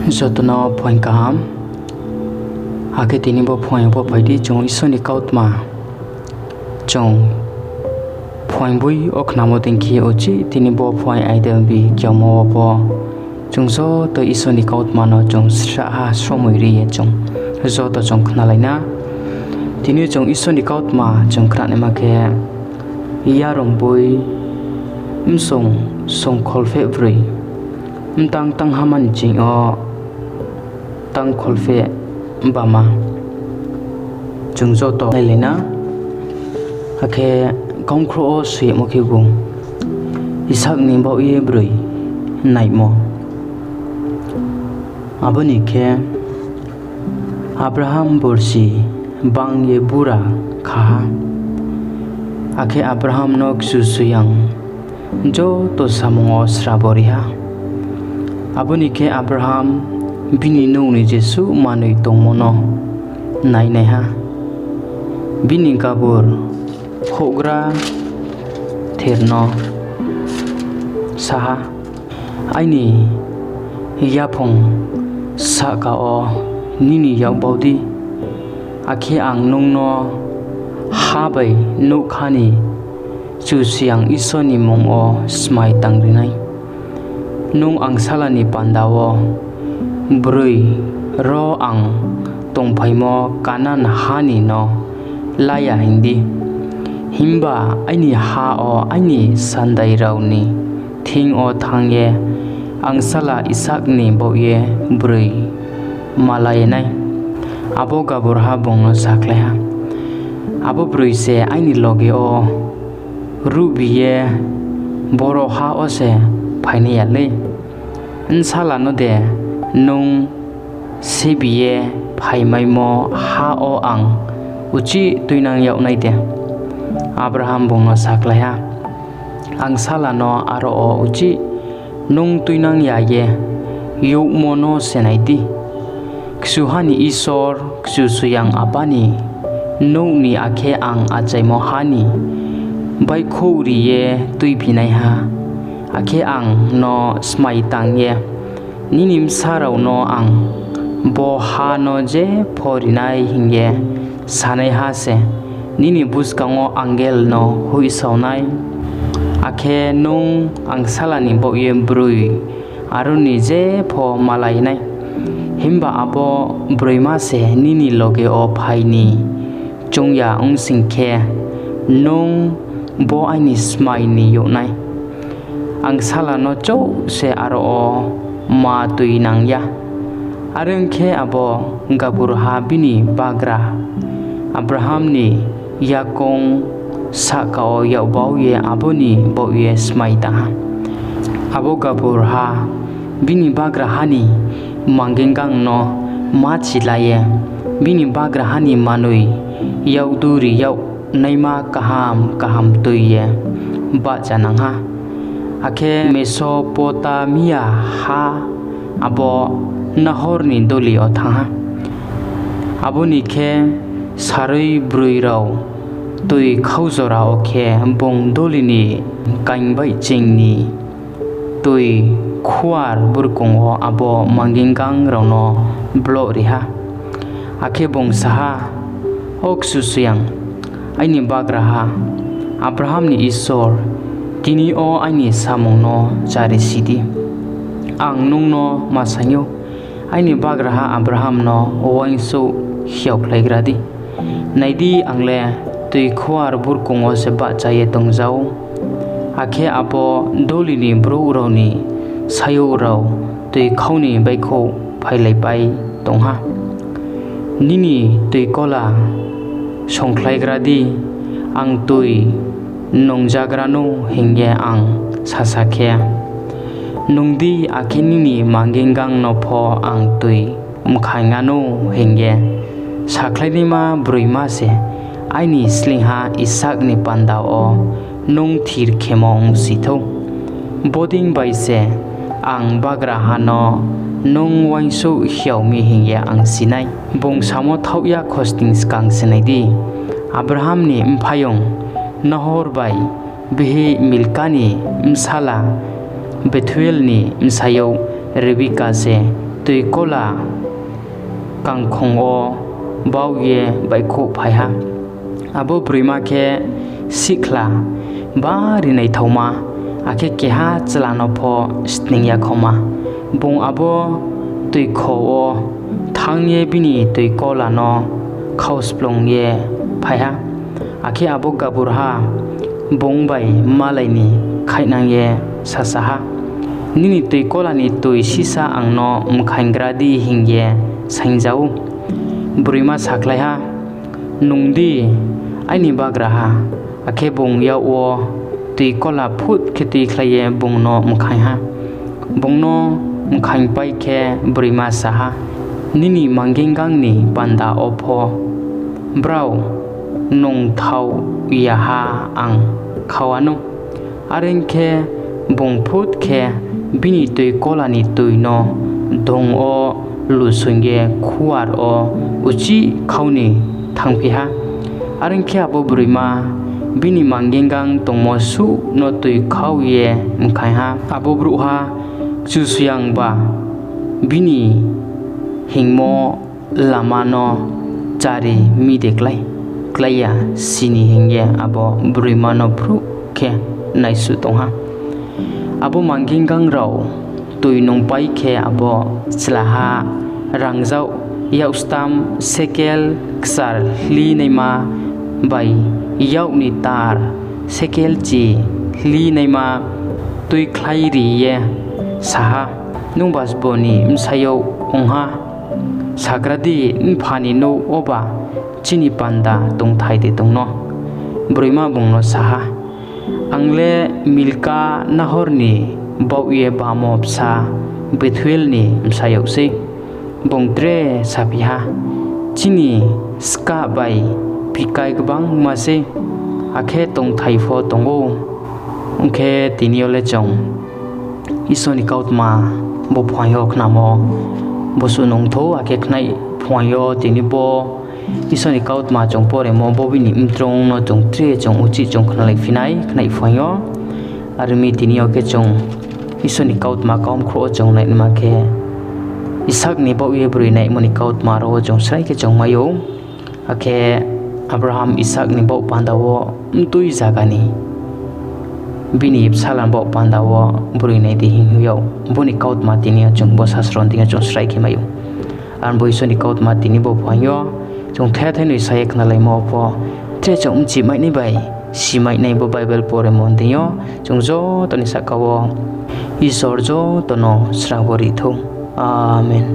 Jotno point kaham ake tini bo point bo paidi jong isoni kautma jong point bui oknamo tingki ochi tini bo point aidem bi kyamo bo jong zo to isoni kautma no jong sra somoi ri jong zo to jong knalaina tini jong isoni kautma jong krane make yarong bui song kholfe brui tang haman jing o tang kholfe bama jung zo to lena ake kongkro sui mo ki bung isak ni bo ye brui nai mo aboni ke Abraham borsi bang ye bura kha ake Abraham nok susuyang jo to samongo sraboria aboni ke Abraham bini no ni Jesu manoi tongmono nai ha bini kabur khogra therno saha aini yapong saka o nini yaubodi akhe ang nungno habai no khani chu siang isoni mong o smai tangrinai nung ang salani pandawo brui ro ang tongphaimo kanan hani no laya hindi himba aini ha o aini sandai rauni thing o thangye ang sala isak ni boye brui malai nai abo gabur ha bong sakle ha abo brui se aini loge o rubiye boro ha o se phaini yale insala no de nung sebiye phaimai mo ha o ang uchi tuinang yau nai de Abraham bong saklaya ang sala no aro o uchi nung tuinang ya ye yu mono senaidi ksuhani isor ksusuyang apani nung ni akhe ang achai mo hani bai khouri ye tui pinai ha akhe ang no smai tang ye ninim sarau no ang bo ha no je phorinai hingye sanai ha se nini buskango angel no hui saunai akhe nung ang salani bo ye brui aruni je pho malai nai himba abo broima se nini loge o phaini chungya ong singkhe nung bo aini smai ni yo nai ang sala no chau se aro o ma tui nang ya areng khe abo gabur ha bini bagra Abraham ni yakong sakao yau bau ye aboni bo ye smai ta abo gabur ha bini bagra hani mangengang no ma chilaye bini bagra hani manui yau duri yau naima kaham tuye ba janang ha ake Mesopotamia ha abo Nahor ni doli otha abo ni khe sarui brui rau tui khaujora okhe bong doli ni kaingbai chingni tui khuar burkung o abo mangingang rono blo riha ake bong saha ok susuyang aini bagraha Abraham ni isor kini o aini samong no chari sidi ang nung no masanyo aini bagraha Abraham no owainso hiok laigradi naidi angle tui khuar burkung o se ba chaye tongjau akhe abo dolini bro roni sayo rau tui khauni baikho phailai pai tongha nini tui kola songklaigradi ang tui nongjagrano hingye ang sasakhe nungdi akinini mangengang no pho ang tui mkhaingano hingye saklaini ma bruima se aini slingha isak ni pandao nung thir khemong sitho boding bai se ang bagra hano nung waisu hiaumi hingye ang sinai bong samo thauya khosting skang sinai di Abraham ni mphayong Nahor bai bihi milkani msala Bethuel ni msayo Rebecca se tui kola kang khong o bau ye bai kho phai ha abo brima ke sikla ba ri nei thoma ake ke ha chalano pho sting ya khoma bung abo tui kho o thang ye bini tui kola no khaus plong ye phai ha ake abo gabur ha bung bai malai ni khainang ye sasa ha nini tui kola ni tui sisa angno mkhaingradi hingye saingjau brima saklai ha nungdi aini bagra ha ake bung ya o tui kola phut kheti khlaye bung no mkhai ha bung no mkhain pai khe brima saha nini manggengang ni panda opho brau nong thau ya ha ang khawanu aren khe bung phut khe bini tui kola ni tui no dong o lusungye khuar o uchi khawni thangphi ha aren khe abo brima bini manggengang tongmo su no tui khawye mkhai ha abo bru ha chusuyang ba bini hingmo lamano chari mi deklai klaya sini hingye abo brima no bru khe naisu tongha abo manggengang rau tui nong pai khe abo chlaha rangjau yaustam sekel ksar hli neima bai yau ni tar sekel chi hli neima tui khlai ri ye saha nungbas boni msayo ongha sagradi nphani no oba chini panda tongthai de tongno brima bungno saha angle milka nahorni bauye bamopsa bethwelni msayo se bongtre sapiha chini ska bai pikai gbang mase akhe tongthai pho tongo ongkhe tiniole chong isoni kautma bo phayok namo bosu nongtho ake khnai phwayo tinibo isoni kautma chongpore mo bobini mtrong no chongtre chong uchi chong khnalai finai khnai phwayo armi tinio ke chong isoni kautma kaum khro chong nai ma ke isak ni bo ye brui nai moni kautma ro chong sai ke chong mayo ake abraham isak ni bo pandawo mtui jagani bini salam bo pandawo brui nai de hingyo boni kautma tinio chong bo sasron tinga chong sai ke mayo an bo isoni kautma tini bo phwayo chong the the ni sai khnalai mo po tre chong chi mai ni bai si mai nei bo bible pore mon dio chong jo to ni sakawo isor jo to no srabori tho amen.